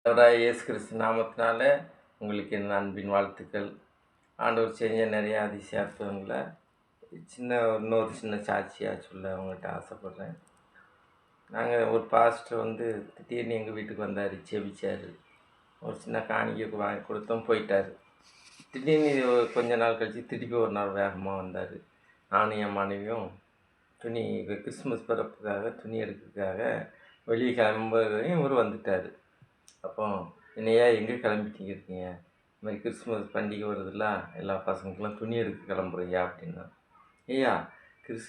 ஆண்டவராகிய இயேசு கிறிஸ்து நாமத்தினால உங்களுக்கு என் அன்பின் வாழ்த்துக்கள். ஆண்டவர் செஞ்ச நிறைய அதிசய அற்புதங்களை இன்னொரு சின்ன சாட்சியாக சொல்ல அவங்ககிட்ட ஆசைப்பட்றேன். நாங்கள் ஒரு பாஸ்டர் திடீர்னு எங்கள் வீட்டுக்கு வந்தார், செபிச்சார். ஒரு சின்ன காணிக்கை வாங்கி கொடுத்தோம், போயிட்டார். திடீர்னு கொஞ்ச நாள் கழித்து திருப்பி ஒரு நாள் வேகமாக வந்தார். நானும் என் மனைவியும் கிறிஸ்துமஸ் பிறப்புக்காக துணி எடுக்கிறதுக்காக வெளியே கிளம்புறதையும் இவர் வந்துட்டார். அப்போ என்னையா எங்கே கிளம்பிட்டீங்க இருக்கீங்க? இந்த மாதிரி கிறிஸ்துமஸ் பண்டிகை வருதுல்ல, எல்லா பசங்களுக்கெல்லாம் துணி எடுக்க கிளம்புறீங்க அப்படின்னா, ஐயா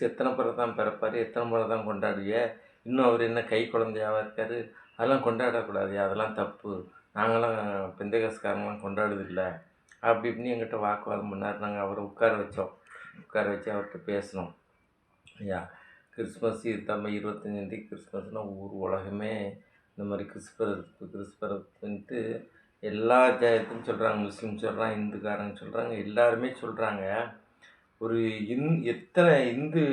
எத்தனை முறை தான் பிறப்பார், எத்தனை முறை தான் கொண்டாடுவிய, இன்னும் அவர் என்ன கை குழந்தையாவாக இருக்கார், அதெல்லாம் கொண்டாடக்கூடாது, அதெல்லாம் தப்பு, நாங்களாம் பெந்தகாசுக்காரங்களாம் கொண்டாடுதில்லை அப்படி இப்படின்னு எங்கிட்ட வாக்குவாதம் பண்ணார். நாங்கள் அவரை உட்கார வச்சு அவர்கிட்ட பேசினோம். ஐயா கிறிஸ்மஸ் நம்ம 25 கிறிஸ்மஸ்னால் ஊர் உலகமே இந்த மாதிரி கிறிஸ்பரத்துன்ட்டு எல்லா ஜாயத்தும் சொல்கிறாங்க. முஸ்லீம் சொல்கிறாங்க, இந்துக்காரங்க சொல்கிறாங்க, எல்லாருமே சொல்கிறாங்க. ஒரு எத்தனை இந்து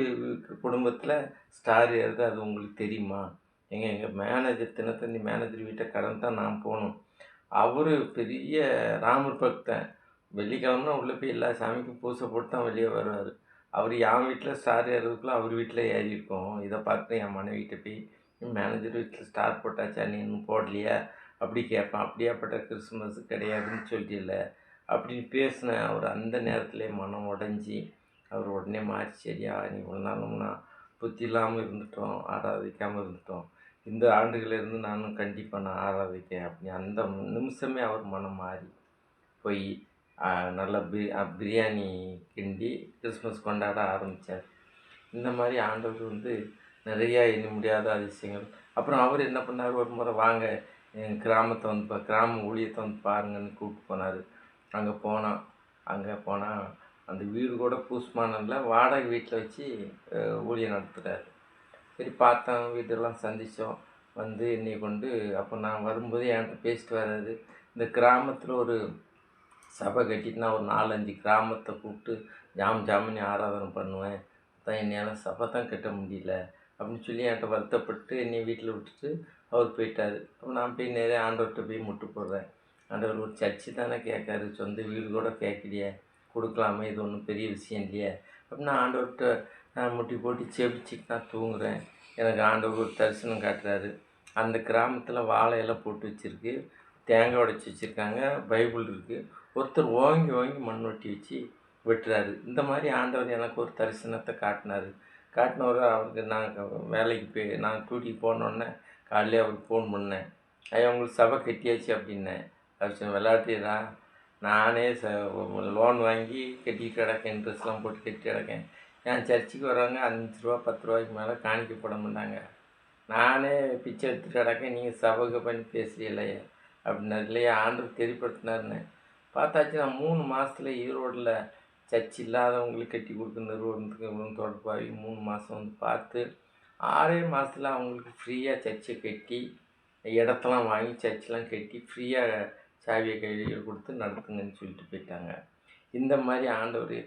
குடும்பத்தில் ஸ்டார் ஏறுது அது உங்களுக்கு தெரியுமா? எங்கள் மேனேஜர் தினத்தந்தி மேனேஜர் வீட்டை கடன் தான் நான் போகணும். அவர் பெரிய ராமர் பக்தன். வெள்ளிக்கிழமைனா உள்ளே போய் எல்லா சாமிக்கும் பூசை போட்டு தான் வெளியே வருவார். அவர் என் வீட்டில் ஸ்டார் ஏறுறதுக்குள்ளே அவர் வீட்டில் ஏறி இருக்கோம். இதை பார்த்து என் மனைவிட்ட போய் மேனேஜர் வீட்டில் ஸ்டார் போட்டாச்சா, நீ இன்னும் போடலையா அப்படி கேட்பான். அப்படியாப்பட்ட கிறிஸ்துமஸ் கிடையாதுன்னு சொல்லிட்டில்ல அப்படின்னு பேசினேன். அவர் அந்த நேரத்திலே மனம் உடஞ்சி அவர் உடனே மாறி, சரியா நீ இவ்வளோ நாளும் நான் புத்தி இல்லாமல் இருந்துட்டோம், ஆராதிக்காமல் இருந்துட்டோம், இந்த ஆண்டுகளிலிருந்து நானும் கண்டிப்பாக நான் ஆராதிக்கேன் அப்படி அந்த நிமிஷமே அவர் மனம் மாறி போய் நல்லா பிரியாணி கிண்டி கிறிஸ்மஸ் கொண்டாட ஆரம்பித்தார். இந்த மாதிரி ஆண்டவர் நிறையா எண்ண முடியாத அதிசயங்கள். அப்புறம் அவர் என்ன பண்ணார், ஒரு முறை வாங்க என் கிராமத்தை கிராம ஊழியத்தை பாருங்கன்னு கூப்பிட்டு போனார். அங்கே போனால் அந்த வீடு கூட பூஸ்மானில் வாடகை வீட்டில் வச்சு ஊழியம் நடத்துகிறார். சரி பார்த்தோம், வீட்டெல்லாம் சந்தித்தோம். என்னை கொண்டு அப்போ நான் வரும்போது என்கிட்ட பேசிட்டு வர்றாரு. இந்த கிராமத்தில் ஒரு சபை கட்டிட்டு நான் ஒரு 4-5 கிராமத்தை கூப்பிட்டு ஜாமுன்னு ஆராதனை பண்ணுவேன், தான் என்னையால் சபை தான் கட்ட முடியல அப்படின்னு சொல்லி என்கிட்ட வருத்தப்பட்டு என்னை வீட்டில் விட்டுட்டு அவர் போயிட்டார். அப்போ நான் போய் நிறைய ஆண்டவர்கிட்ட போய் முட்டு போடுறேன். ஆண்டவர் ஒரு சர்ச்சு தானே கேட்காரு, சொந்த வீடு கூட கேட்கலையே, கொடுக்கலாமே, இது ஒன்றும் பெரிய விஷயம் இல்லையே அப்படின்னு நான் ஆண்டவர்கிட்ட முட்டி போட்டு செபிச்சுட்டு நான் தூங்குகிறேன். எனக்கு ஆண்டவர் ஒரு தரிசனம் காட்டுறாரு. அந்த கிராமத்தில் வாழை எல்லாம் போட்டு வச்சுருக்கு, தேங்காய் உடைச்சி வச்சுருக்காங்க, பைபிள் இருக்குது. ஒருத்தர் ஓங்கி மண் வெட்டி வச்சு வெட்டுறாரு. இந்த மாதிரி ஆண்டவர் எனக்கு ஒரு தரிசனத்தை காட்டினவர். அவருக்கு நான் வேலைக்கு நான் டூட்டிக்கு போனோடனே காலையிலே அவருக்கு ஃபோன் பண்ணேன். ஐயா உங்களுக்கு சபை கட்டியாச்சு அப்படின்னேன். அவர் விளையாட்டுறா, நானே லோன் வாங்கி கட்டிட்டு கிடக்கேன், இன்ட்ரெஸ்ட்லாம் போட்டு கட்டி கிடக்கேன். என் சர்ச்சுக்கு வர்றவங்க 5 ரூபா 10 ரூபாய்க்கு மேலே காணிக்க போட மாட்டாங்க, நானே பிச்சை எடுத்துட்டு கிடக்கேன், நீங்கள் சபைக்கு பண்ணி பேசுகிறீங்களே அப்படின்னாரு. இல்லையா ஆண்டவர் தெரியப்படுத்தினாருன்னு பார்த்தாச்சு. நான் 3 மாதத்தில் ஈரோடில் சர்ச் இல்லாதவங்களுக்கு கட்டி கொடுக்க நிறுவனத்துக்கு தொடர்பாகி 3 மாதம் பார்த்து 6 மாதத்தில் அவங்களுக்கு ஃப்ரீயாக சர்ச்சை கட்டி இடத்தெல்லாம் வாங்கி சர்ச்செலாம் கட்டி ஃப்ரீயாக சாவியை கையில் கொடுத்து நடத்துங்கன்னு சொல்லிட்டு போயிட்டாங்க. இந்த மாதிரி ஆண்டவர்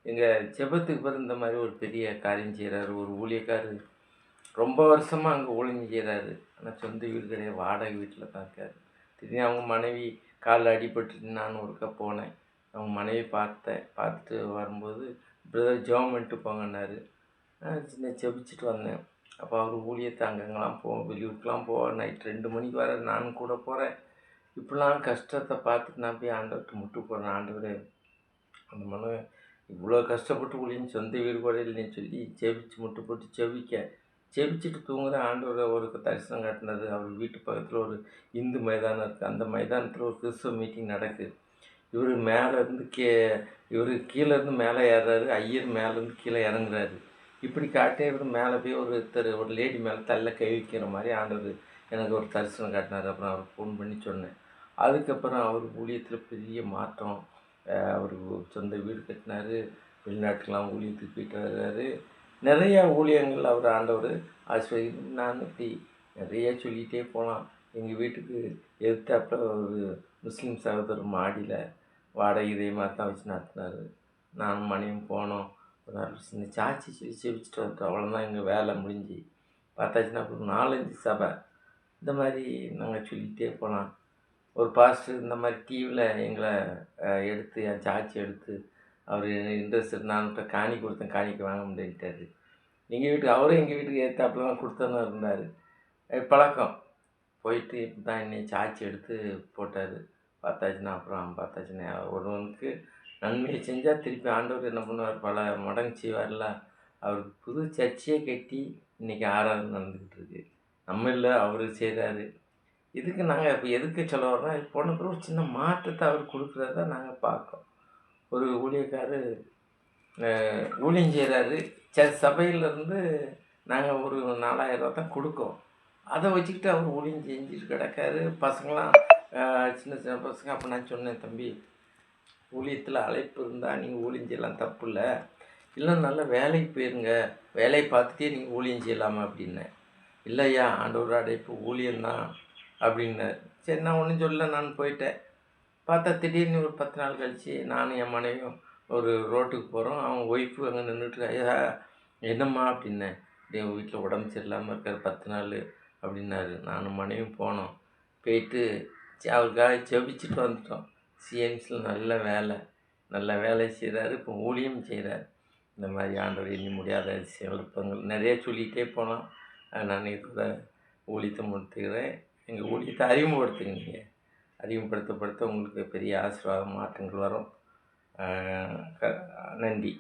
எங்கள் ஜெபத்துக்கு பிறகு இந்த மாதிரி ஒரு பெரிய காரியம் செய்கிறாரு. ஒரு ஊழியக்காரர் ரொம்ப வருஷமாக அங்கே ஊழியம் செய்கிறாரு. ஆனால் சொந்த வீடு கிடையாது, வாடகை வீட்டில் தான் இருக்கார். திடீர்னு அவங்க மனைவி காலில் அடிபட்டுட்டு நான் ஒருக்கா போனேன். அவங்க மனைவி பார்த்துட்டு வரும்போது பிரதர் ஜெபம் பண்ணிட்டு போங்கன்னாரு. சின்ன செபிச்சுட்டு வந்தேன். அப்போ அவர் ஊழியத்தை அங்கங்கெல்லாம் வெளியூருக்கெலாம் நைட் 2 மணிக்கு வர நானும் கூட போகிறேன். இப்படிலாம் கஷ்டத்தை பார்த்துட்டு நான் போய் ஆண்டவர்கிட்ட முட்டு போடுறேன். ஆண்டவரே அந்த மனை இவ்வளோ கஷ்டப்பட்டு ஊழியம் சொந்த வீடு கூட இல்லைன்னு சொல்லி முட்டு போட்டு செபிச்சுட்டு தூங்குற ஆண்டவர் ஒரு தரிசனம் காட்டினது. அவர் வீட்டு பக்கத்தில் ஒரு இந்து மைதானம் இருக்குது. அந்த மைதானத்தில் ஒரு கிறிஸ்துவ மீட்டிங் நடக்குது. இவர் மேலேருந்து இவர் கீழேருந்து மேலே ஏறுறாரு, ஐயர் மேலேருந்து கீழே இறங்குறாரு. இப்படி காட்டி இவர் மேலே போய் ஒரு லேடி மேலே தள்ள கை வைக்கிற மாதிரி ஆண்டவர் எனக்கு ஒரு தரிசனம் காட்டினார். அப்புறம் அவருக்கு ஃபோன் பண்ணி சொன்னேன். அதுக்கப்புறம் அவர் ஊழியத்தில் பெரிய மாற்றம். அவர் சொந்த வீடு கட்டினார், வெளிநாட்டுக்கெலாம் ஊழியத்துக்கு போயிட்டு வர்றாரு. நிறையா ஊழியங்கள் அவர் ஆண்டவர் நான் இப்படி நிறைய சொல்லிகிட்டே போகலாம். எங்கள் வீட்டுக்கு எதிர்த்தாப்புல ஒரு முஸ்லீம் சகோதரர் மாடியில் வாடகை இதே மாதிரி தான் வச்சு நடத்தினார். நானும் மனையும் போனோம். இந்த சாட்சி செவிச்சுட்டு வந்துட்டோம். அவ்வளோதான் எங்கள் வேலை முடிஞ்சு. பார்த்தாச்சுன்னா ஒரு 4-5 சபை இந்த மாதிரி நாங்கள் சொல்லிகிட்டே போகலாம். ஒரு பாஸ்டர் இந்த மாதிரி டிவியில் எங்களை எடுத்து என் சாட்சி எடுத்து அவர் இன்ட்ரெஸ்ட் நான் காணி கொடுத்தேன், காணிக்க வாங்க முடியிட்டாரு. எங்கள் வீட்டுக்கு அவரும் எங்கள் வீட்டுக்கு ஏற்றாப்புல தான் கொடுத்தனும் இருந்தார். பழக்கம் போயிட்டு இப்படி தான் என்னை சாட்சி எடுத்து போட்டார். பார்த்தாச்சுன்னா அப்புறம் பார்த்தாச்சுன்னா ஒருவனுக்கு நன்மையை செஞ்சால் திருப்பி ஆண்டவர் என்ன பண்ணுவார், பல மடங்கு செய்வார்ல. அவருக்கு புது சர்ச்சையே கட்டி இன்றைக்கி ஆராதனை நடந்துக்கிட்டு இருக்கு. நம்ம இல்லை, அவர் செய்கிறாரு. இதுக்கு நாங்கள் இப்போ எதுக்கு சொல்ல வரோம்னா, போன பிறகு ஒரு சின்ன மாற்றத்தை அவர் கொடுக்குறத நாங்கள் பார்க்கோம். ஒரு ஊழியக்காரர் ஊழியம் செய்கிறாரு. சபையிலேருந்து நாங்கள் ஒரு 4000 ரூபா தான் கொடுக்கோம். அதை வச்சுக்கிட்டு அவர் ஊழியம் செஞ்சுட்டு கிடக்காரு. பசங்களாம் சின்ன சின்ன பசங்க. அப்போ நான் சொன்னேன், தம்பி ஊழியத்தில் அழைப்பு இருந்தால் நீங்கள் ஊழியம் செய்யலாம், தப்பு இல்லை. இல்லை நல்ல வேலைக்கு போயிருங்க, வேலையை பார்த்துட்டே நீங்கள் ஊழியம் செய்யலாமா அப்படின்னேன். இல்லையா ஆண்டவர் அழைப்பு ஊழியம்தான் அப்படின்னாரு. சரி நான் ஒன்றும் சொல்ல, நான் போயிட்டேன். பார்த்தா திடீர்னு ஒரு 10 நாள் கழித்து நானும் என் மனைவியும் ஒரு ரோட்டுக்கு போகிறோம். அவங்க ஒய்ஃபு அங்கே நின்றுட்டு, ஐயா என்னம்மா அப்படின்னேன். என் வீட்டில் உடம்பு சரியில்லாமல் இருக்கார் 10 நாள் அப்படின்னாரு. நானும் மனைவியும் போனோம். போயிட்டு அவருக்காக ஜெபிச்சுட்டு வந்துட்டோம். சிஎம்சியில் நல்ல வேலை செய்கிறாரு. இப்போ ஊழியம் செய்கிறார். இந்த மாதிரி ஆண்டவர் எண்ணி முடியாத சிறப்பங்கள் நிறைய சொல்லிகிட்டே போனோம். நான் இதோட ஊழியத்தை முடித்துக்கிறேன். எங்கள் ஊழியத்தை அறிமுகப்படுத்துங்க. நீங்கள் அறிமுகப்படுத்த உங்களுக்கு பெரிய ஆசீர்வாதம் மாற்றங்கள் வரும். நன்றி.